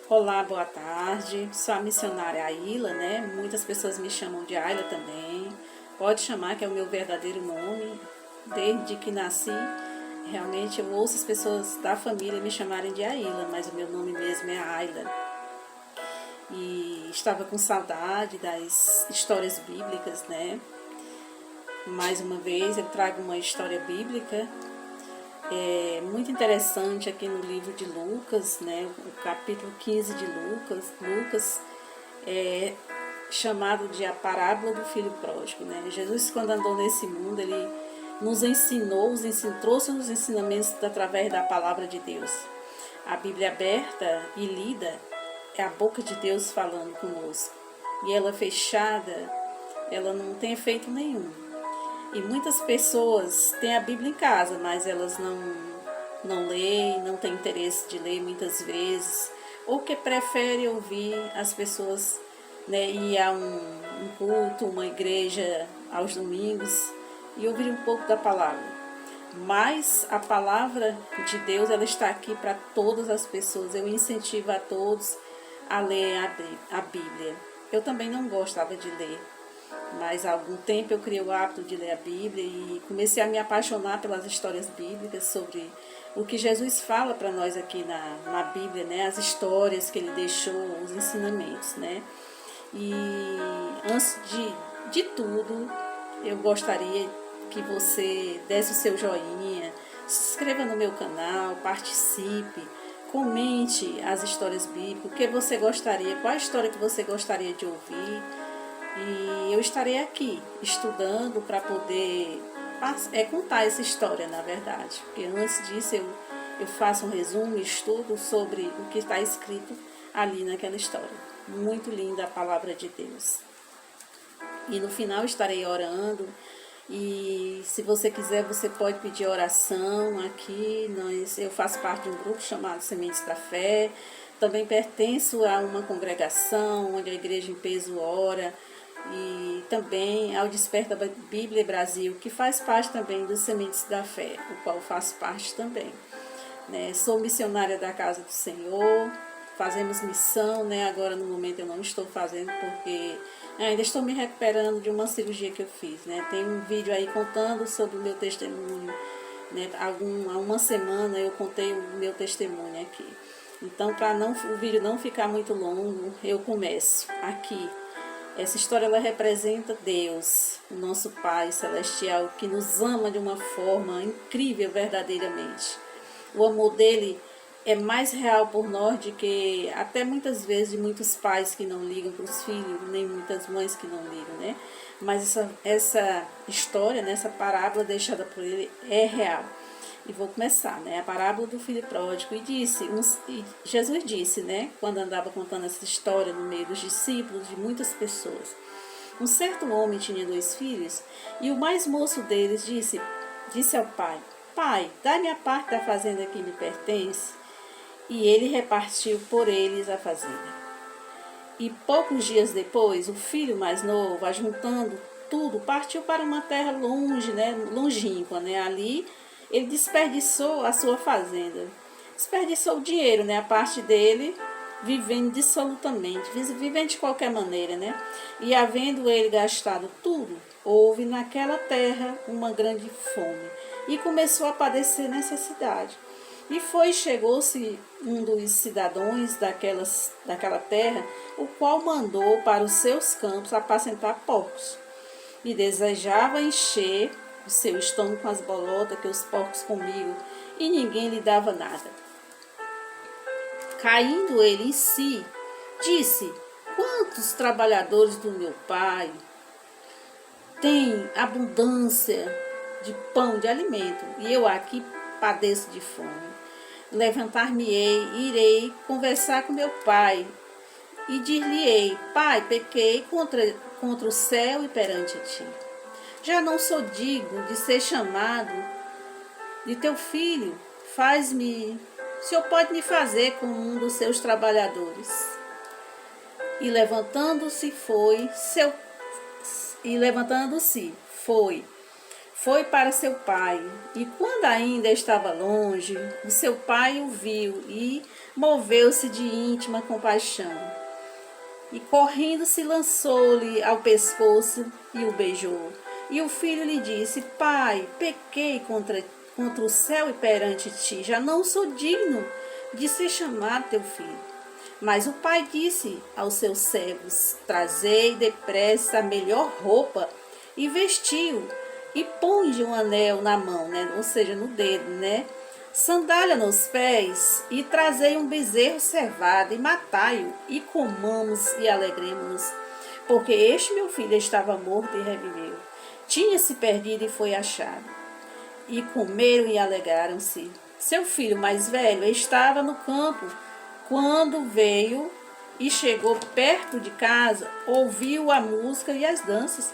Olá, boa tarde. Sou a missionária Aila, né? Muitas pessoas me chamam de Aila também. Pode chamar, que é o meu verdadeiro nome. Desde que nasci, realmente eu ouço as pessoas da família me chamarem de Aila, mas o meu nome mesmo é Aila. E estava com saudade das histórias bíblicas, né? Mais uma vez eu trago uma história bíblica muito interessante aqui no livro de Lucas, né? O capítulo 15 de Lucas é chamado de a parábola do filho pródigo, né? Jesus, quando andou nesse mundo, ele nos ensinou, trouxe os ensinamentos através da palavra de Deus. A Bíblia aberta e lida é a boca de Deus falando conosco. E ela fechada, ela não tem efeito nenhum. E muitas pessoas têm a Bíblia em casa, mas elas não leem, não têm interesse de ler muitas vezes, ou que preferem ouvir as pessoas, né, ir a um culto, uma igreja aos domingos e ouvir um pouco da palavra. Mas a palavra de Deus, ela está aqui para todas as pessoas. Eu incentivo a todos a ler a Bíblia. Eu também não gostava de ler, mas há algum tempo eu criei o hábito de ler a Bíblia e comecei a me apaixonar pelas histórias bíblicas, sobre o que Jesus fala para nós aqui na Bíblia, né? As histórias que ele deixou, os ensinamentos, né? E antes de tudo, eu gostaria que você desse o seu joinha, se inscreva no meu canal, participe, comente as histórias bíblicas, o que você gostaria, qual a história que você gostaria de ouvir. E eu estarei aqui estudando para poder contar essa história, na verdade. Porque antes disso eu faço um resumo, estudo sobre o que está escrito ali naquela história. Muito linda a palavra de Deus. E no final estarei orando. E se você quiser, você pode pedir oração aqui. Eu faço parte de um grupo chamado Sementes da Fé. Também pertenço a uma congregação onde a Igreja em Peso ora. E também ao Desperta Bíblia Brasil, que faz parte também dos Sementes da Fé, o qual faço parte também. Né? Sou missionária da Casa do Senhor, fazemos missão, né? Agora no momento eu não estou fazendo porque ainda estou me recuperando de uma cirurgia que eu fiz, né? Tem um vídeo aí contando sobre o meu testemunho, né? Há uma semana eu contei o meu testemunho aqui. Então, para o vídeo não ficar muito longo, eu começo aqui. Essa história, ela representa Deus, o nosso Pai Celestial, que nos ama de uma forma incrível, verdadeiramente. O amor dele é mais real por nós do que até muitas vezes de muitos pais que não ligam para os filhos, nem muitas mães que não ligam, né? Mas essa história, né, essa parábola deixada por ele é real. E vou começar, né? A parábola do filho pródigo. E Jesus disse, né? Quando andava contando essa história no meio dos discípulos, de muitas pessoas. Um certo homem tinha 2 filhos, e o mais moço deles disse ao pai: Pai, dá-me a parte da fazenda que me pertence. E ele repartiu por eles a fazenda. E poucos dias depois, o filho mais novo, ajuntando tudo, partiu para uma terra longe, né, longínqua, né? Ali ele desperdiçou a sua fazenda, desperdiçou o dinheiro, né, a parte dele, vivendo dissolutamente, vivendo de qualquer maneira, né? E havendo ele gastado tudo, houve naquela terra uma grande fome e começou a padecer necessidade. E chegou-se um dos cidadãos daquela terra, o qual mandou para os seus campos apacentar porcos. E desejava encher o seu estômago com as bolotas que os porcos comiam, e ninguém lhe dava nada. Caindo ele em si, disse: Quantos trabalhadores do meu pai têm abundância de pão, de alimento, e eu aqui padeço de fome. Levantar-me-ei, irei conversar com meu pai, e dir-lhe-ei: Pai, pequei contra o céu e perante ti. Já não sou digno de ser chamado de teu filho. Faz-me, o Senhor pode me fazer como um dos seus trabalhadores. E levantando-se foi para seu pai. E quando ainda estava longe, o seu pai o viu e, moveu-se de íntima compaixão e correndo se lançou-lhe ao pescoço e o beijou. E o filho lhe disse: Pai, pequei contra o céu e perante ti, já não sou digno de ser chamado teu filho. Mas o pai disse aos seus servos: Trazei depressa a melhor roupa e vestiu, e põe um anel na mão, né? Ou seja, no dedo, né? Sandália nos pés, e trazei um bezerro cevado, e matai-o, e comamos e alegremos-nos. Porque este meu filho estava morto e reviveu, tinha-se perdido e foi achado. E comeram e alegraram-se. Seu filho mais velho estava no campo, quando veio e chegou perto de casa, ouviu a música e as danças,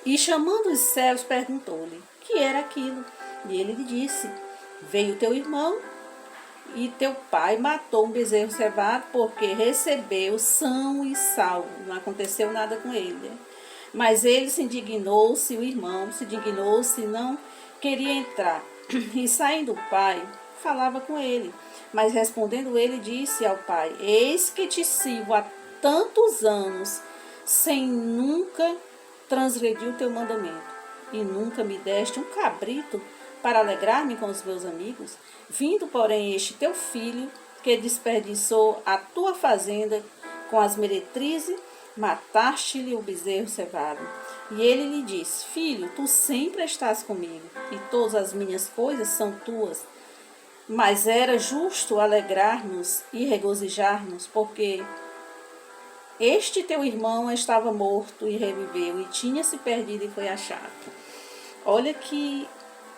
e chamando os servos, perguntou-lhe que era aquilo. E ele lhe disse: Veio teu irmão e teu pai matou um bezerro cevado, porque recebeu são e salvo. Não aconteceu nada com ele, né? Mas ele se indignou-se, o irmão se indignou-se e não queria entrar. E saindo o pai, falava com ele. Mas respondendo ele, disse ao pai: Eis que te sirvo há tantos anos, sem nunca transgredir o teu mandamento. E nunca me deste um cabrito para alegrar-me com os meus amigos. Vindo, porém, este teu filho, que desperdiçou a tua fazenda com as meretrizes, mataste-lhe o bezerro cevado. E ele lhe disse: Filho, tu sempre estás comigo, e todas as minhas coisas são tuas. Mas era justo alegrar-nos e regozijar-nos, porque este teu irmão estava morto e reviveu, e tinha se perdido e foi achado. Olha que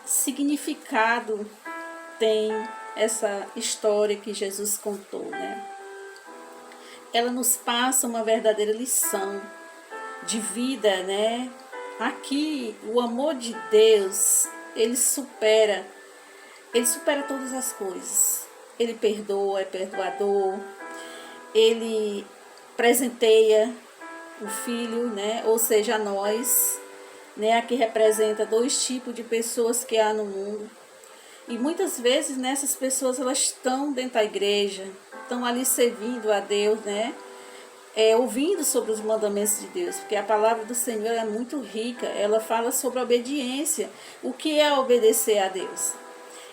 significado tem essa história que Jesus contou, né? Ela nos passa uma verdadeira lição de vida, né? Aqui o amor de Deus, ele supera todas as coisas. Ele perdoa, é perdoador, ele presenteia o filho, né? Ou seja, nós, né? Aqui representa dois tipos de pessoas que há no mundo. E muitas vezes, né, essas pessoas, elas estão dentro da igreja, estão ali servindo a Deus, né? Ouvindo sobre os mandamentos de Deus, porque a palavra do Senhor é muito rica, ela fala sobre a obediência. O que é obedecer a Deus?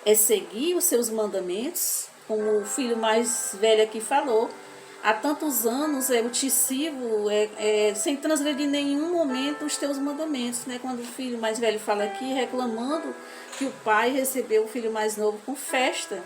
É seguir os seus mandamentos, como o filho mais velho aqui falou. Há tantos anos eu te sirvo sem transgredir em nenhum momento os teus mandamentos, né? Quando o filho mais velho fala aqui, reclamando que o pai recebeu o filho mais novo com festa,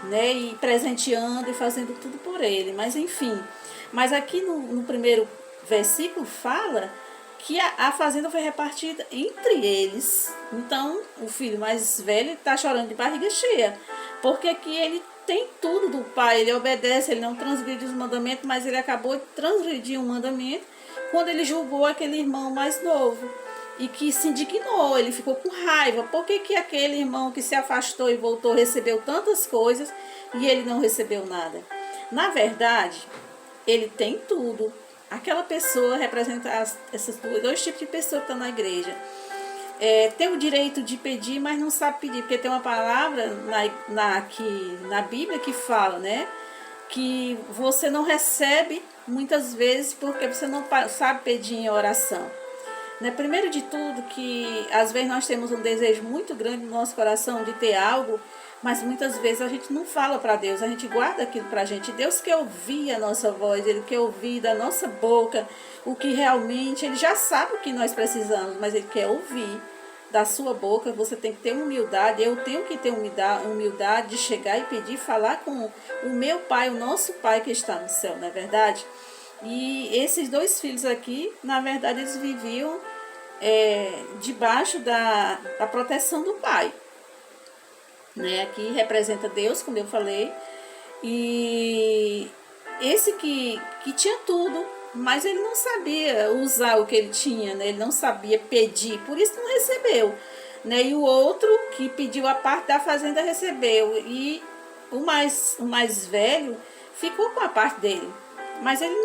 né? E presenteando e fazendo tudo por ele, mas enfim. Mas aqui no primeiro versículo fala que a fazenda foi repartida entre eles. Então, o filho mais velho está chorando de barriga cheia, porque aqui ele tem tudo do pai, ele obedece, ele não transgride os mandamentos, mas ele acabou de transgredir um mandamento quando ele julgou aquele irmão mais novo e que se indignou, ele ficou com raiva. Por que aquele irmão que se afastou e voltou recebeu tantas coisas e ele não recebeu nada? Na verdade, ele tem tudo. Aquela pessoa representa esses dois tipos de pessoas que estão na igreja. Tem o direito de pedir, mas não sabe pedir, porque tem uma palavra na Bíblia que fala, né, que você não recebe muitas vezes porque você não sabe pedir em oração. Né? Primeiro de tudo, que às vezes nós temos um desejo muito grande no nosso coração de ter algo, mas muitas vezes a gente não fala para Deus, a gente guarda aquilo para a gente. Deus quer ouvir a nossa voz, Ele quer ouvir da nossa boca o que realmente, Ele já sabe o que nós precisamos, mas Ele quer ouvir da sua boca. Você tem que ter humildade, eu tenho que ter humildade de chegar e pedir, falar com o meu Pai, o nosso Pai que está no céu, não é verdade? E esses dois filhos aqui, na verdade, eles viviam debaixo da proteção do Pai. Né? Aqui representa Deus, como eu falei, e esse que tinha tudo, mas ele não sabia usar o que ele tinha, né? Ele não sabia pedir, por isso não recebeu, né? E o outro que pediu a parte da fazenda recebeu, e o mais velho ficou com a parte dele, mas ele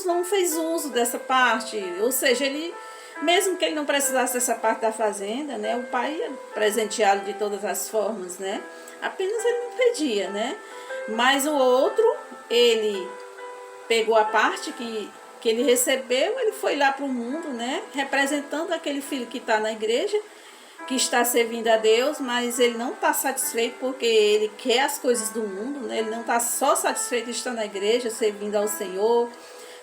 não fez uso dessa parte, ou seja, ele, mesmo que ele não precisasse dessa parte da fazenda, né, o pai ia presenteá-lo de todas as formas, né? Apenas ele não pedia, né? Mas o outro, ele pegou a parte que ele recebeu, ele foi lá para o mundo, né? Representando aquele filho que está na igreja, que está servindo a Deus, mas ele não está satisfeito porque ele quer as coisas do mundo, né? Ele não está só satisfeito de estar na igreja, servindo ao Senhor,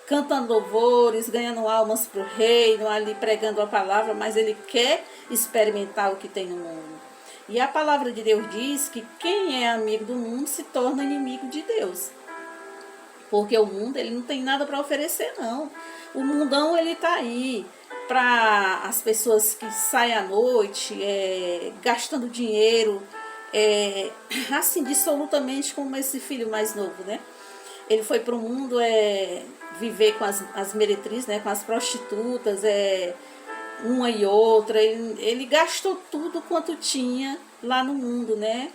cantando louvores, ganhando almas para o reino, ali pregando a palavra, mas ele quer experimentar o que tem no mundo. E a palavra de Deus diz que quem é amigo do mundo se torna inimigo de Deus. Porque o mundo, ele não tem nada para oferecer, não. O mundão, ele está aí para as pessoas que saem à noite, gastando dinheiro, assim, dissolutamente, como esse filho mais novo, né? Ele foi para o mundo viver com as meretrizes, né? Com as prostitutas, uma e outra. Ele gastou tudo quanto tinha lá no mundo, né?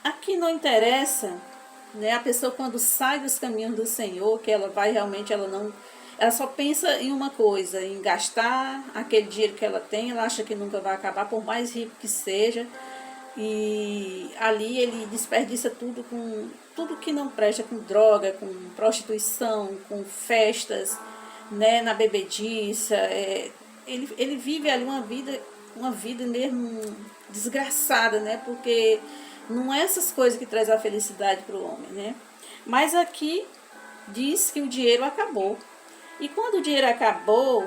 Aqui não interessa, né? A pessoa, quando sai dos caminhos do Senhor, que ela vai realmente, ela só pensa em uma coisa, em gastar aquele dinheiro que ela tem, ela acha que nunca vai acabar, por mais rico que seja. E ali ele desperdiça tudo com tudo que não presta, com droga, com prostituição, com festas, né, na bebediça. Ele vive ali uma vida mesmo desgraçada, né? Porque não é essas coisas que traz a felicidade para o homem, né? Mas aqui diz que o dinheiro acabou. E quando o dinheiro acabou,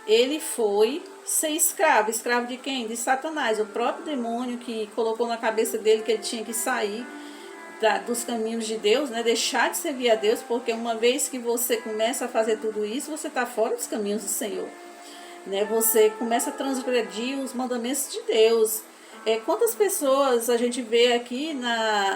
ele foi ser escravo. Escravo de quem? De Satanás, o próprio demônio que colocou na cabeça dele que ele tinha que sair dos caminhos de Deus, né? Deixar de servir a Deus, porque uma vez que você começa a fazer tudo isso, você está fora dos caminhos do Senhor, né? Você começa a transgredir os mandamentos de Deus. Quantas pessoas a gente vê aqui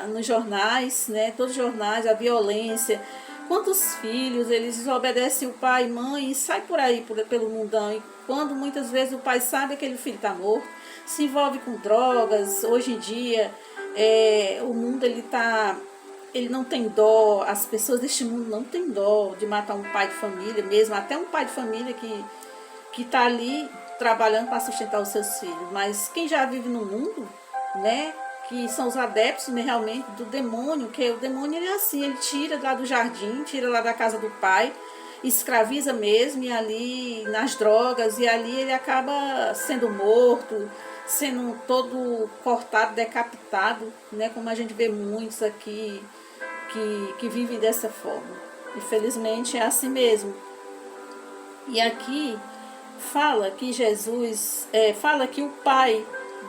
nos jornais, né? Todos os jornais, a violência. Quantos filhos, eles desobedecem o pai e mãe e saem por aí pelo mundão. E quando muitas vezes o pai sabe que aquele filho está morto, se envolve com drogas. Hoje em dia, o mundo ele não tem dó, as pessoas deste mundo não tem dó de matar um pai de família mesmo, até um pai de família que está ali trabalhando para sustentar os seus filhos. Mas quem já vive no mundo, né? Que são os adeptos, né, realmente do demônio, que o demônio ele é assim, ele tira lá do jardim, tira lá da casa do pai, escraviza mesmo, e ali nas drogas, e ali ele acaba sendo morto, sendo todo cortado, decapitado, né, como a gente vê muitos aqui que vivem dessa forma. Infelizmente é assim mesmo. E aqui fala que Jesus, fala que o pai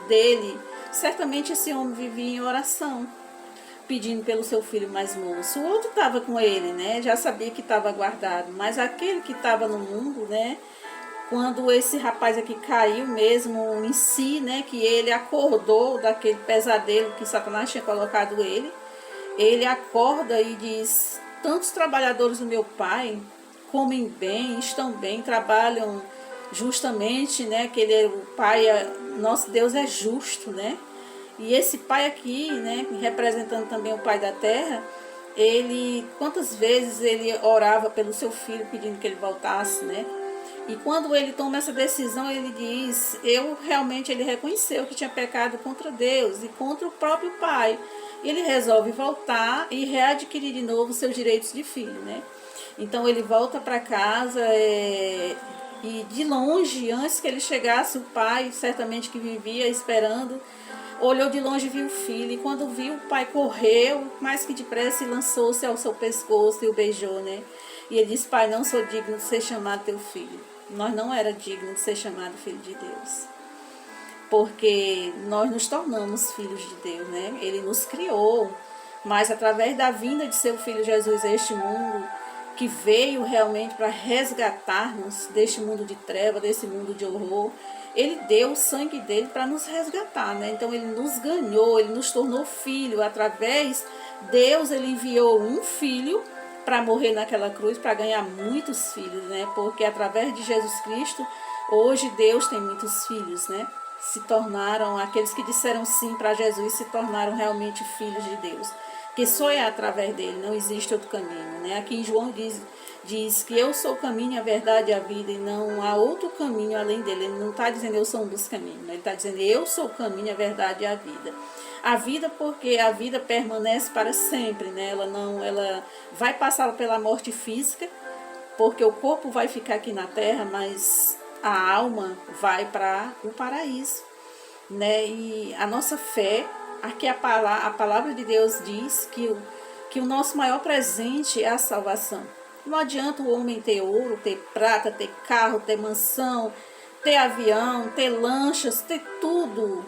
dele, certamente esse homem vivia em oração, pedindo pelo seu filho mais moço. O outro estava com ele, né? Já sabia que estava guardado, mas aquele que estava no mundo, né? Quando esse rapaz aqui caiu mesmo em si, né? Que ele acordou daquele pesadelo que Satanás tinha colocado ele acorda e diz: tantos trabalhadores do meu pai comem bem, estão bem, trabalham justamente, né? Que ele é o pai, nosso Deus é justo, né? E esse pai aqui, né, representando também o pai da terra, ele, quantas vezes ele orava pelo seu filho pedindo que ele voltasse, né? E quando ele toma essa decisão, ele diz, ele reconheceu que tinha pecado contra Deus e contra o próprio pai. E ele resolve voltar e readquirir de novo seus direitos de filho, né? Então ele volta para casa, e de longe, antes que ele chegasse, o pai, certamente que vivia esperando, olhou de longe e viu o filho. E quando viu, o pai correu, mais que depressa, e lançou-se ao seu pescoço e o beijou, né? E ele disse: pai, não sou digno de ser chamado teu filho. Nós não era digno de ser chamado filho de Deus, porque nós nos tornamos filhos de Deus, né? Ele nos criou, mas através da vinda de seu filho Jesus a este mundo, que veio realmente para resgatar-nos deste mundo de treva, desse mundo de horror, ele deu o sangue dele para nos resgatar, né? Então ele nos ganhou, ele nos tornou filho. Através Deus, ele enviou um filho para morrer naquela cruz, para ganhar muitos filhos, né? Porque através de Jesus Cristo, hoje Deus tem muitos filhos, né? Se tornaram, aqueles que disseram sim para Jesus, se tornaram realmente filhos de Deus. que só é através dele, não existe outro caminho, né? Aqui em João diz que eu sou o caminho, a verdade e a vida, e não há outro caminho além dele. Ele não está dizendo eu sou um dos caminhos, ele está dizendo eu sou o caminho, a verdade e a vida. A vida, porque a vida permanece para sempre, né? Ela vai passar pela morte física, porque o corpo vai ficar aqui na terra, mas a alma vai para o paraíso, né? E a nossa fé, aqui a palavra de Deus diz que o nosso maior presente é a salvação. Não adianta o homem ter ouro, ter prata, ter carro, ter mansão, ter avião, ter lanchas, ter tudo,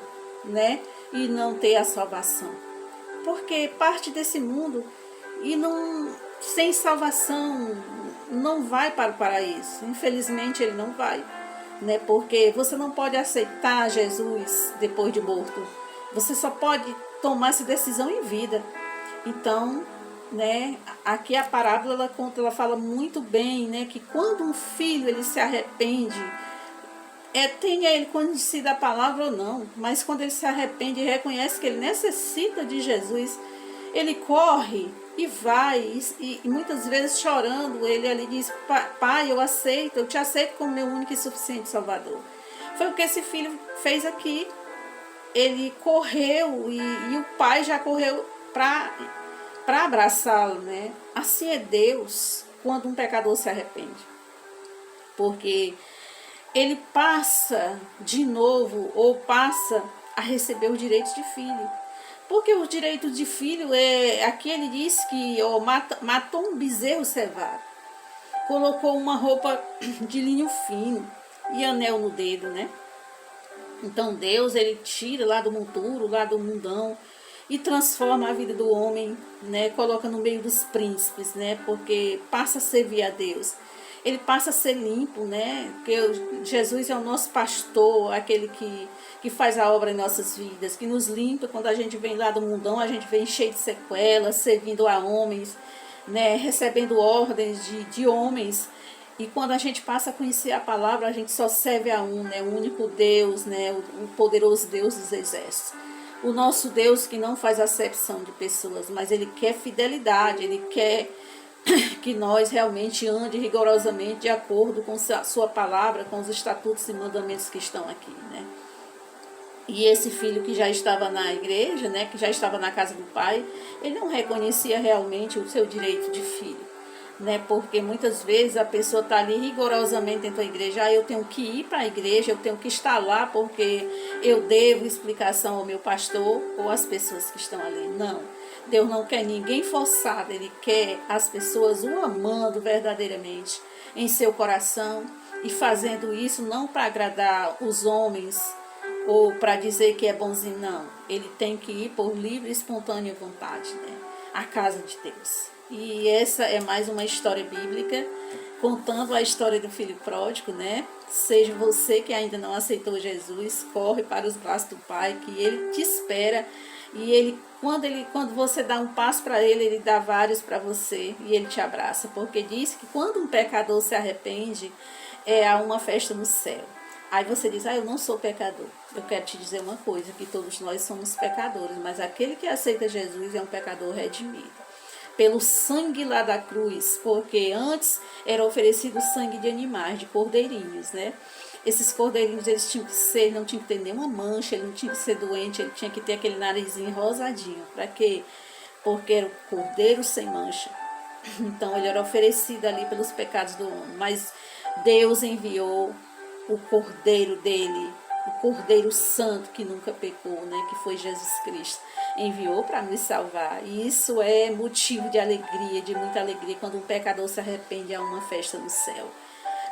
né? E não ter a salvação. Porque parte desse mundo e não, sem salvação não vai para o paraíso. Infelizmente ele não vai, né? Porque você não pode aceitar Jesus depois de morto. Você só pode tomar essa decisão em vida. Então, né, aqui a parábola ela conta, ela fala muito bem, né, que quando um filho ele se arrepende, tenha ele conhecido a palavra ou não, mas quando ele se arrepende e reconhece que ele necessita de Jesus, ele corre e vai, e muitas vezes chorando, ele ali diz, pai, eu te aceito como meu único e suficiente Salvador. Foi o que esse filho fez aqui. Ele correu e o pai já correu para abraçá-lo, né? Assim é Deus quando um pecador se arrepende. Porque ele passa de novo, ou passa a receber os direitos de filho. Porque os direitos de filho, aqui ele diz que matou um bezerro cevado, colocou uma roupa de linho fino e anel no dedo, né? Então Deus, ele tira lá do monturo, lá do mundão, e transforma a vida do homem, né? Coloca no meio dos príncipes, né? Porque passa a servir a Deus. Ele passa a ser limpo, né? Porque Jesus é o nosso pastor, aquele que faz a obra em nossas vidas, que nos limpa. Quando a gente vem lá do mundão, a gente vem cheio de sequelas, servindo a homens, né? Recebendo ordens de homens. E quando a gente passa a conhecer a palavra, a gente só serve a um, né? O único Deus, né? O poderoso Deus dos exércitos. O nosso Deus que não faz acepção de pessoas, mas Ele quer fidelidade, Ele quer que nós realmente ande rigorosamente de acordo com a sua palavra, com os estatutos e mandamentos que estão aqui, né? E esse filho que já estava na igreja, né, que já estava na casa do pai, ele não reconhecia realmente o seu direito de filho, né? Porque muitas vezes a pessoa está ali rigorosamente dentro da igreja, eu tenho que ir para a igreja, eu tenho que estar lá porque eu devo explicação ao meu pastor ou às pessoas que estão ali. Não. Deus não quer ninguém forçado, Ele quer as pessoas o amando verdadeiramente em seu coração e fazendo isso não para agradar os homens ou para dizer que é bonzinho, não. Ele tem que ir por livre e espontânea vontade, né? À casa de Deus. E essa é mais uma história bíblica contando a história do filho pródigo, né? Seja você que ainda não aceitou Jesus, corre para os braços do Pai, que Ele te espera. E quando você dá um passo para ele dá vários para você e ele te abraça. Porque diz que quando um pecador se arrepende, há uma festa no céu. Aí você diz, eu não sou pecador. Eu quero te dizer uma coisa, que todos nós somos pecadores, mas aquele que aceita Jesus é um pecador redimido. Pelo sangue lá da cruz, porque antes era oferecido sangue de animais, de cordeirinhos, né? Esses cordeirinhos, eles tinham que ser, não tinha que ter nenhuma mancha, ele não tinha que ser doente, ele tinha que ter aquele narizinho rosadinho. Para quê? Porque era o cordeiro sem mancha. Então ele era oferecido ali pelos pecados do homem. Mas Deus enviou o cordeiro dele, o cordeiro santo que nunca pecou, né? Que foi Jesus Cristo. Enviou para nos salvar. E isso é motivo de alegria, de muita alegria, quando um pecador se arrepende, há uma festa no céu.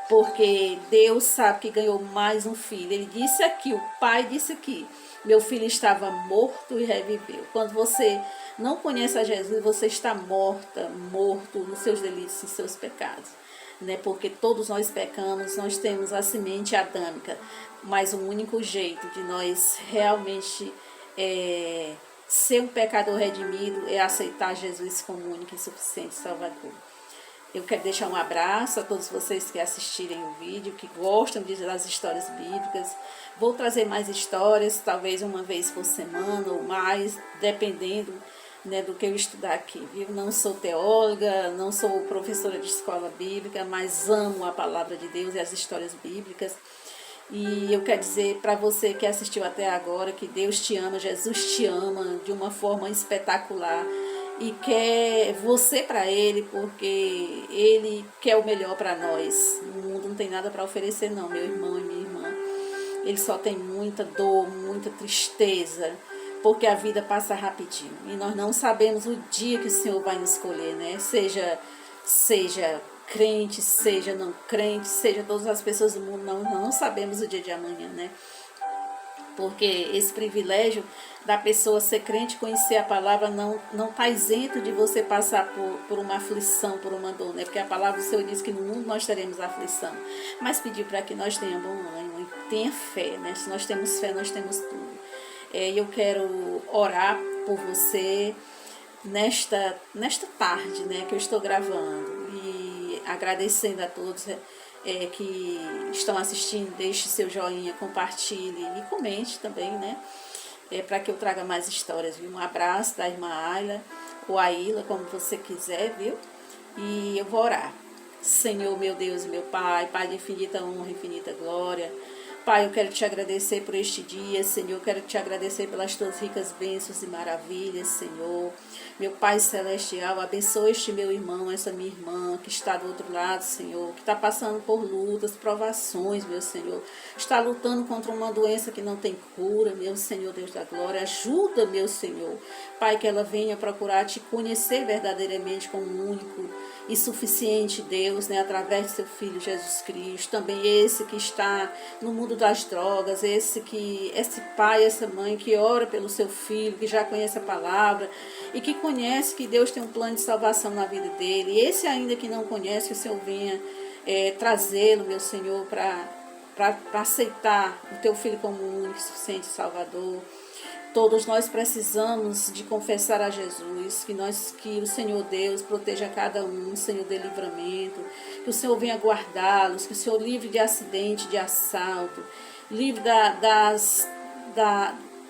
Porque Deus sabe que ganhou mais um filho. Ele disse aqui, o pai disse aqui, meu filho estava morto e reviveu. Quando você não conhece a Jesus, você está morto nos seus delitos, nos seus pecados. Né? Porque todos nós pecamos, nós temos a semente adâmica. Mas o único jeito de nós realmente ser um pecador redimido é aceitar Jesus como único e suficiente Salvador. Eu quero deixar um abraço a todos vocês que assistirem o vídeo, que gostam das histórias bíblicas. Vou trazer mais histórias, talvez uma vez por semana ou mais, dependendo né, do que eu estudar aqui, viu? Não sou teóloga, não sou professora de escola bíblica, mas amo a palavra de Deus e as histórias bíblicas. E eu quero dizer para você que assistiu até agora que Deus te ama, Jesus te ama de uma forma espetacular e quer você para Ele, porque Ele quer o melhor para nós. O mundo não tem nada para oferecer não, meu irmão e minha irmã. Ele só tem muita dor, muita tristeza, porque a vida passa rapidinho. E nós não sabemos o dia que o Senhor vai nos escolher, né? Seja crente, seja não crente, seja todas as pessoas do mundo, não sabemos o dia de amanhã, né? Porque esse privilégio da pessoa ser crente, conhecer a palavra, não está isento de você passar por uma aflição, por uma dor, né? Porque a palavra do Senhor diz que no mundo nós teremos aflição, mas pediu para que nós tenhamos bom ânimo, tenha fé, né? Se nós temos fé, nós temos tudo. Eu quero orar por você nesta tarde, né, que eu estou gravando, e agradecendo a todos que estão assistindo. Deixe seu joinha, compartilhe e comente também, né, para que eu traga mais histórias, viu? Um abraço da irmã Ayla, ou Aila, como você quiser, viu? E eu vou orar. Senhor, meu Deus e meu Pai, Pai de infinita honra, infinita glória, Pai, eu quero te agradecer por este dia, Senhor. Eu quero te agradecer pelas tuas ricas bênçãos e maravilhas, Senhor. Meu Pai celestial, abençoa este meu irmão, essa minha irmã que está do outro lado, Senhor, que está passando por lutas, provações, meu Senhor. Está lutando contra uma doença que não tem cura, meu Senhor, Deus da glória. Ajuda, meu Senhor. Pai, que ela venha procurar te conhecer verdadeiramente como único e suficiente Deus, né, através de seu Filho Jesus Cristo. Também esse que está no mundo das drogas, esse pai, essa mãe que ora pelo seu filho, que já conhece a palavra e que conhece que Deus tem um plano de salvação na vida dele. E esse ainda que não conhece, que o Senhor venha trazê-lo, meu Senhor, para aceitar o teu filho como único e suficiente Salvador. Todos nós precisamos de confessar a Jesus, que o Senhor Deus proteja cada um, Senhor, dê livramento, que o Senhor venha guardá-los, que o Senhor livre de acidente, de assalto, livre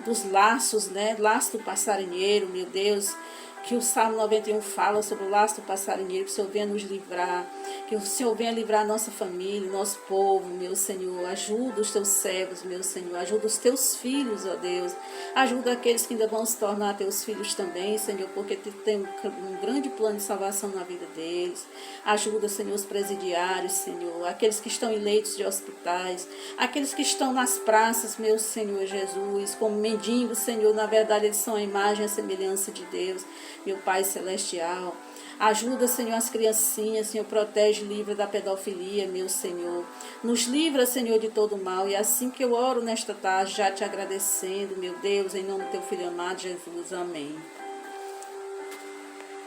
dos laços, né? Laço do passarinheiro, meu Deus, que o Salmo 91 fala sobre o laço do passarinheiro, que o Senhor venha nos livrar, que o Senhor venha livrar a nossa família, nosso povo, meu Senhor. Ajuda os teus servos, meu Senhor. Ajuda os teus filhos, ó Deus. Ajuda aqueles que ainda vão se tornar teus filhos também, Senhor, porque tu tem um grande plano de salvação na vida deles. Ajuda, Senhor, os presidiários, Senhor, aqueles que estão em leitos de hospitais, aqueles que estão nas praças, meu Senhor Jesus, como mendigos, Senhor. Na verdade, eles são a imagem e a semelhança de Deus, meu Pai celestial. Ajuda, Senhor, as criancinhas, Senhor, protege, livra da pedofilia, meu Senhor. Nos livra, Senhor, de todo mal. E assim que eu oro nesta tarde, já te agradecendo, meu Deus, em nome do teu Filho amado, Jesus. Amém.